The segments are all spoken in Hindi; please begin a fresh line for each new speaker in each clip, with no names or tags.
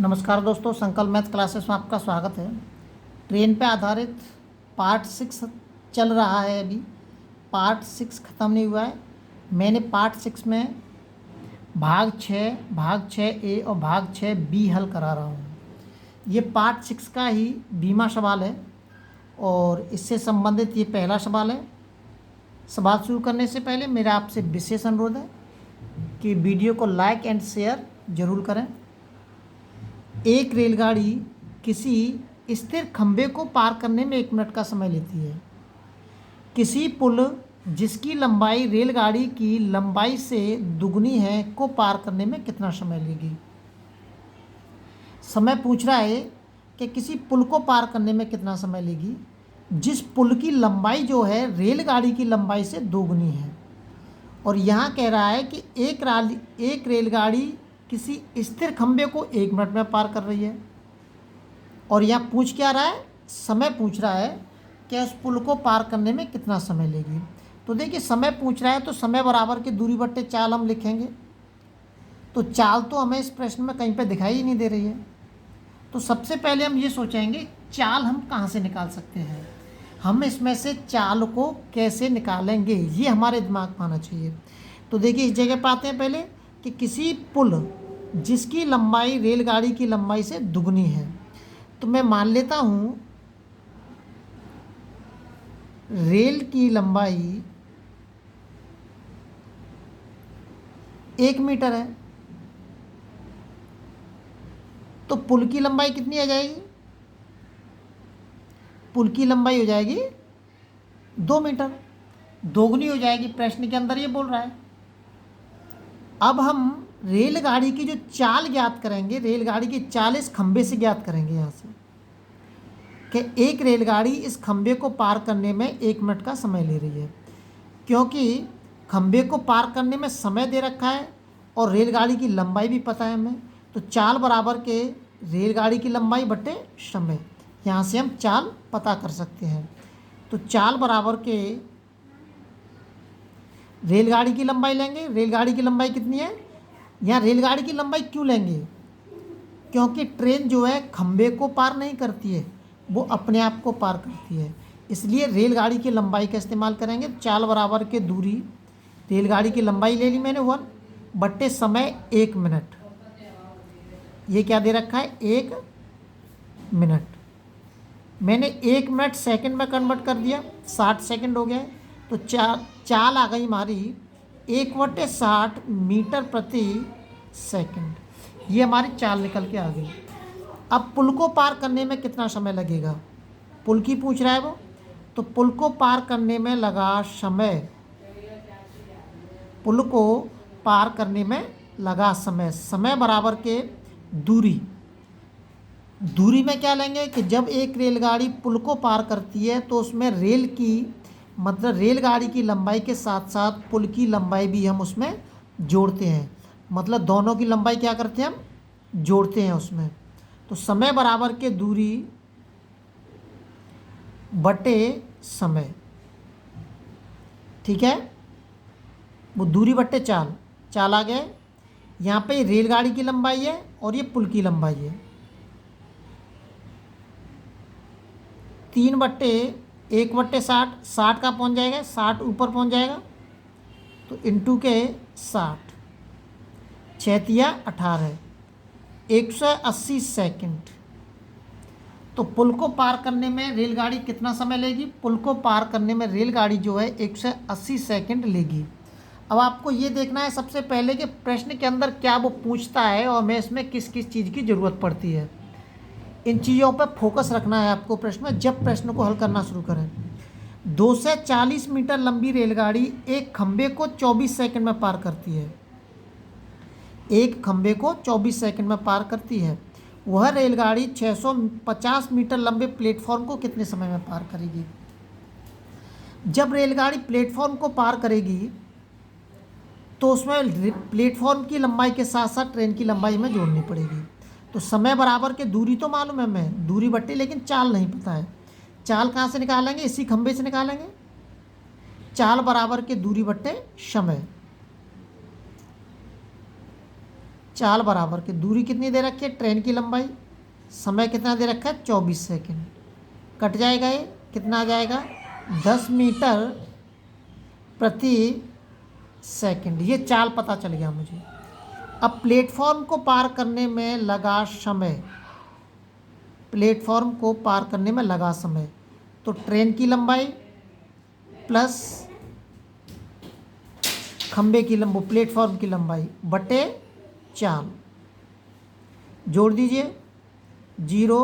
नमस्कार दोस्तों, संकल्प मैथ क्लासेस में आपका स्वागत है। ट्रेन पे आधारित पार्ट 6 चल रहा है। अभी पार्ट 6 ख़त्म नहीं हुआ है। मैंने पार्ट 6 में भाग 6 ए और भाग 6 बी हल करा रहा हूँ। ये पार्ट 6 का ही 20वां सवाल है और इससे संबंधित ये पहला सवाल है। सवाल शुरू करने से पहले मेरा आपसे विशेष अनुरोध है कि वीडियो को लाइक एंड शेयर ज़रूर करें। एक रेलगाड़ी किसी स्थिर खंभे को पार करने में 1 मिनट का समय लेती है। किसी पुल जिसकी लंबाई रेलगाड़ी की लंबाई से दुगनी है को पार करने में कितना समय लेगी। समय पूछ रहा है कि किसी पुल को पार करने में कितना समय लेगी जिस पुल की लंबाई जो है रेलगाड़ी की लंबाई से दोगुनी है। और यहाँ कह रहा है कि एक रेलगाड़ी किसी स्थिर खंभे को 1 मिनट में पार कर रही है। और यहाँ पूछ क्या रहा है, समय पूछ रहा है कि उस पुल को पार करने में कितना समय लेगी। तो देखिए, समय पूछ रहा है तो समय बराबर की दूरी बट्टे चाल हम लिखेंगे। तो चाल तो हमें इस प्रश्न में कहीं पे दिखाई ही नहीं दे रही है। तो सबसे पहले हम ये सोचेंगे चाल हम कहाँ से निकाल सकते हैं, हम इसमें से चाल को कैसे निकालेंगे, ये हमारे दिमाग में आना चाहिए। तो देखिए, इस जगह पर आते हैं पहले कि किसी पुल जिसकी लंबाई रेलगाड़ी की लंबाई से दुगनी है। तो मैं मान लेता हूँ रेल की लंबाई 1 मीटर है, तो पुल की लंबाई कितनी आ जाएगी, पुल की लंबाई हो जाएगी 2 मीटर, दोगुनी हो जाएगी। प्रश्न के अंदर ये बोल रहा है। अब हम रेलगाड़ी की जो चाल ज्ञात करेंगे, रेलगाड़ी की चाल इस खंभे से ज्ञात करेंगे यहाँ से कि एक रेलगाड़ी इस खंभे को पार करने में 1 मिनट का समय ले रही है। क्योंकि खंभे को पार करने में समय दे रखा है और रेलगाड़ी की लंबाई भी पता है हमें, तो चाल बराबर के रेलगाड़ी की लंबाई बटे समय, यहाँ से हम चाल पता कर सकते हैं। तो चाल बराबर के रेलगाड़ी की लंबाई लेंगे। रेलगाड़ी की लंबाई कितनी है, यहाँ रेलगाड़ी की लंबाई क्यों लेंगे, क्योंकि ट्रेन जो है खंभे को पार नहीं करती है, वो अपने आप को पार करती है, इसलिए रेलगाड़ी की लंबाई का इस्तेमाल करेंगे। चाल बराबर के दूरी, रेलगाड़ी की लंबाई ले ली मैंने 1 बट्टे समय 1 मिनट। ये क्या दे रखा है, 1 मिनट। मैंने 1 मिनट सेकंड में कन्वर्ट कर दिया, 60 सेकंड हो गया है। तो चाल आ गई हमारी 1/60 मीटर प्रति सेकंड। ये हमारी चाल निकल के आ गई। अब पुल को पार करने में कितना समय लगेगा, पुल की पूछ रहा है वो, तो पुल को पार करने में लगा समय, पुल को पार करने में लगा समय, समय बराबर के दूरी, दूरी में क्या लेंगे कि जब एक रेलगाड़ी पुल को पार करती है तो उसमें रेल की मतलब रेलगाड़ी की लंबाई के साथ साथ पुल की लंबाई भी हम उसमें जोड़ते हैं, मतलब दोनों की लंबाई क्या करते हैं, हम जोड़ते हैं उसमें। तो समय बराबर के दूरी बटे समय, ठीक है, वो दूरी बट्टे चाल, चाल आ गए। यहाँ पे रेलगाड़ी की लंबाई है और ये पुल की लंबाई है। 3/1/60, 60 का पहुँच जाएगा, 60 ऊपर पहुँच जाएगा, तो इंटू के 60, 6 × 18, 180 सेकंड। तो पुल को पार करने में रेलगाड़ी कितना समय लेगी, पुल को पार करने में रेलगाड़ी जो है 180 सेकंड लेगी। अब आपको ये देखना है सबसे पहले कि प्रश्न के अंदर क्या वो पूछता है और हमें इसमें किस किस चीज़ की ज़रूरत पड़ती है। इन चीज़ों पर फोकस रखना है आपको प्रश्न में, जब प्रश्न को हल करना शुरू करें। 2 से 40 मीटर लंबी रेलगाड़ी एक खंभे को 24 सेकंड में पार करती है, एक खंभे को 24 सेकंड में पार करती है। वह रेलगाड़ी 650 मीटर लंबे प्लेटफॉर्म को कितने समय में पार करेगी। जब रेलगाड़ी प्लेटफॉर्म को पार करेगी तो उसमें प्लेटफॉर्म की लंबाई के साथ साथ ट्रेन की लंबाई हमें जोड़नी पड़ेगी। तो समय बराबर के दूरी तो मालूम है हमें, दूरी बट्टी, लेकिन चाल नहीं पता है। चाल कहाँ से निकालेंगे, इसी खंभे से निकालेंगे। चाल बराबर के दूरी बट्टे समय, चाल बराबर के दूरी कितनी दे रखी है, ट्रेन की लंबाई, समय कितना दे रखा है 24 सेकंड, कट जाएगा ये कितना आ जाएगा 10 मीटर प्रति सेकंड। ये चाल पता चल गया मुझे। अब प्लेटफॉर्म को पार करने में लगा समय, प्लेटफॉर्म को पार करने में लगा समय, तो ट्रेन की लंबाई प्लस खंबे की लंबाई, प्लेटफॉर्म की लंबाई बटे चाल, जोड़ दीजिए 0,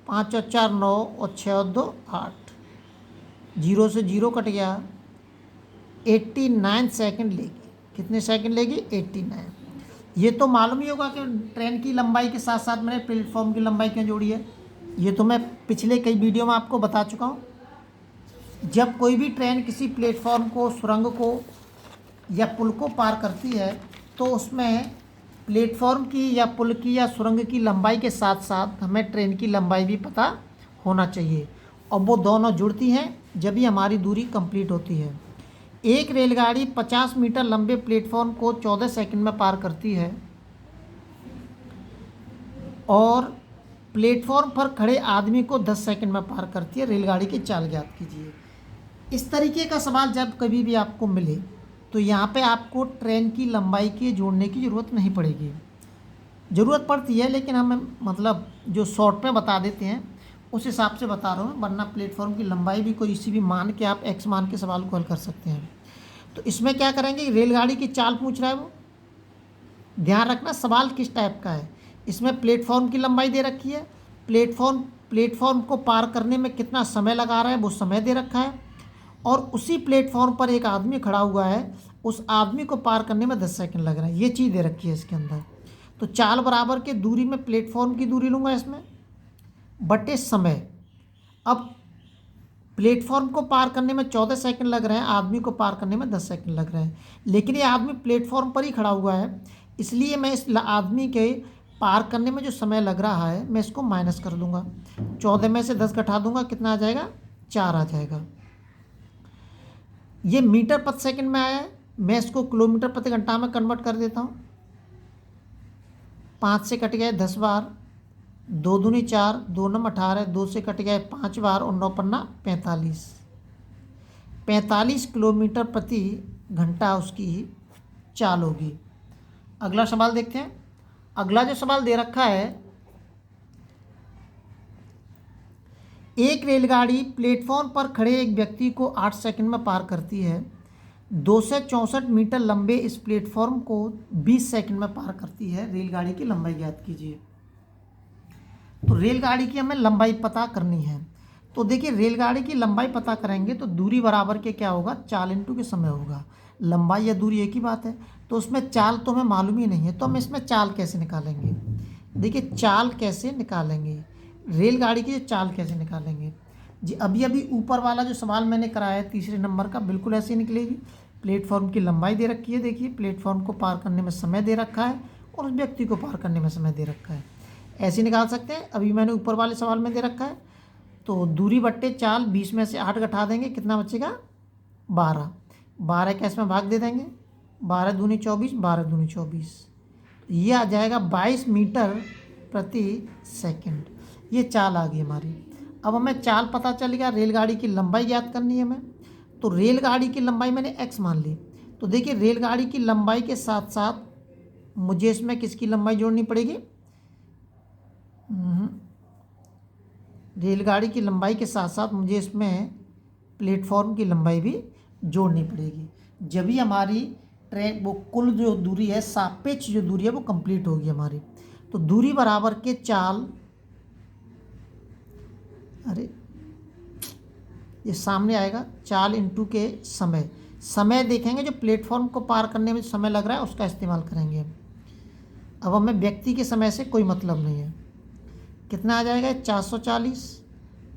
5 और 4 9 और 6 और 2 8, 0 से 0 कट गया, 89 सेकंड लेगी। कितने सेकंड लेगी 89। ये तो मालूम ही होगा कि ट्रेन की लंबाई के साथ साथ मैंने प्लेटफॉर्म की लंबाई क्यों जोड़ी है। ये तो मैं पिछले कई वीडियो में आपको बता चुका हूँ। जब कोई भी ट्रेन किसी प्लेटफॉर्म को, सुरंग को या पुल को पार करती है तो उसमें प्लेटफॉर्म की या पुल की या सुरंग की लंबाई के साथ साथ हमें ट्रेन की लंबाई भी पता होना चाहिए, और वो दोनों जुड़ती हैं जब ही हमारी दूरी कंप्लीट होती है। एक रेलगाड़ी 50 मीटर लंबे प्लेटफॉर्म को 14 सेकंड में पार करती है और प्लेटफॉर्म पर खड़े आदमी को 10 सेकंड में पार करती है। रेलगाड़ी की चाल ज्ञात कीजिए। इस तरीके का सवाल जब कभी भी आपको मिले तो यहाँ पे आपको ट्रेन की लंबाई के जोड़ने की ज़रूरत नहीं पड़ेगी। ज़रूरत पड़ती है लेकिन हम मतलब जो शॉर्ट में बता देते हैं उस हिसाब से बता रहा हूँ, वरना प्लेटफॉर्म की लंबाई भी कोई इसी भी मान के आप एक्स मान के सवाल को हल कर सकते हैं। तो इसमें क्या करेंगे, रेलगाड़ी की चाल पूछ रहा है वो, ध्यान रखना सवाल किस टाइप का है। इसमें प्लेटफॉर्म की लंबाई दे रखी है, प्लेटफॉर्म को पार करने में कितना समय लगा रहा है वो समय दे रखा है, और उसी प्लेटफॉर्म पर एक आदमी खड़ा हुआ है, उस आदमी को पार करने में 10 सेकंड लग रहा है। ये चीज़ दे रखी है इसके अंदर। तो चाल बराबर के दूरी में प्लेटफॉर्म की दूरी लूँगा इसमें बटे समय। अब प्लेटफॉर्म को पार करने में 14 सेकंड लग रहे हैं, आदमी को पार करने में 10 सेकंड लग रहे हैं, लेकिन ये आदमी प्लेटफॉर्म पर ही खड़ा हुआ है, इसलिए मैं इस आदमी के पार करने में जो समय लग रहा है मैं इसको माइनस कर दूंगा। 14 में से 10 घटा दूंगा, कितना आ जाएगा 4 आ जाएगा। ये मीटर प्रति सेकंड में आया है, मैं इसको किलोमीटर प्रति घंटा में कन्वर्ट कर देता हूँ। 5 से कट गए 10 बार, 2 दूनी 4, 2 नम 18, 2 से कट गए 5 बार और 9 पन्ना 45। 45 किलोमीटर प्रति घंटा उसकी चाल होगी। अगला सवाल देखते हैं। अगला जो सवाल दे रखा है, एक रेलगाड़ी प्लेटफॉर्म पर खड़े एक व्यक्ति को 8 सेकंड में पार करती है। 264 मीटर लंबे इस प्लेटफॉर्म को 20 सेकंड में पार करती है। रेलगाड़ी की लंबाई ज्ञात कीजिए। तो रेलगाड़ी की हमें लंबाई पता करनी है। तो देखिए रेलगाड़ी की लंबाई पता करेंगे तो दूरी बराबर के क्या होगा, चाल इंटू के समय होगा। लंबाई या दूरी एक ही बात है, तो उसमें चाल तो हमें मालूम ही नहीं है, तो हम इसमें चाल कैसे निकालेंगे। देखिए चाल कैसे निकालेंगे, रेलगाड़ी की चाल कैसे निकालेंगे जी। अभी ऊपर वाला जो सवाल मैंने कराया है 3 नंबर का, बिल्कुल ऐसे ही निकलेगी। प्लेटफॉर्म की लंबाई दे रखी है, देखिए प्लेटफॉर्म को पार करने में समय दे रखा है और उस व्यक्ति को पार करने में समय दे रखा है, ऐसे निकाल सकते हैं। अभी मैंने ऊपर वाले सवाल में दे रखा है, तो दूरी बट्टे चाल, 20 में से 8 घटा देंगे, कितना बचेगा 12। 12 का इसमें भाग दे देंगे, 12 दूनी 24, 12 दूनी 24, ये आ जाएगा 22 मीटर प्रति सेकंड। ये चाल आ गई हमारी। अब हमें चाल पता चल गया, रेलगाड़ी की लंबाई ज्ञात करनी है हमें। तो रेलगाड़ी की लंबाई मैंने x मान ली। तो देखिए रेलगाड़ी की लंबाई के साथ साथ मुझे इसमें किसकी लंबाई जोड़नी पड़ेगी, रेलगाड़ी की लंबाई के साथ साथ मुझे इसमें प्लेटफॉर्म की लंबाई भी जोड़नी पड़ेगी। जब भी हमारी ट्रेन वो कुल जो दूरी है, सापेक्ष जो दूरी है वो कंप्लीट होगी हमारी। तो दूरी बराबर के चाल, अरे ये सामने आएगा, चाल इंटू के समय। समय देखेंगे जो प्लेटफॉर्म को पार करने में समय लग रहा है उसका इस्तेमाल करेंगे। अब हमें व्यक्ति के समय से कोई मतलब नहीं है। कितना आ जाएगा 440,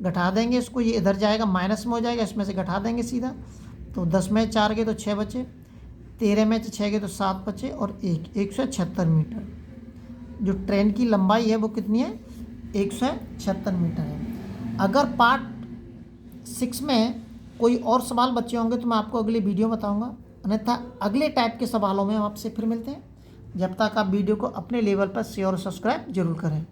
घटा देंगे इसको, ये इधर जाएगा माइनस में हो जाएगा, इसमें से घटा देंगे सीधा। तो 10 में 4 गए तो 6 बचे, 13 में 6 गए तो 7 बचे और 176 मीटर। जो ट्रेन की लंबाई है वो कितनी है, 176 मीटर है। अगर पार्ट 6 में कोई और सवाल बचे होंगे तो मैं आपको अगली वीडियो बताऊंगा, अन्यथा अगले टाइप के सवालों में हम आपसे फिर मिलते हैं। जब तक आप वीडियो को अपने लेवल पर शेयर और सब्सक्राइब जरूर करें।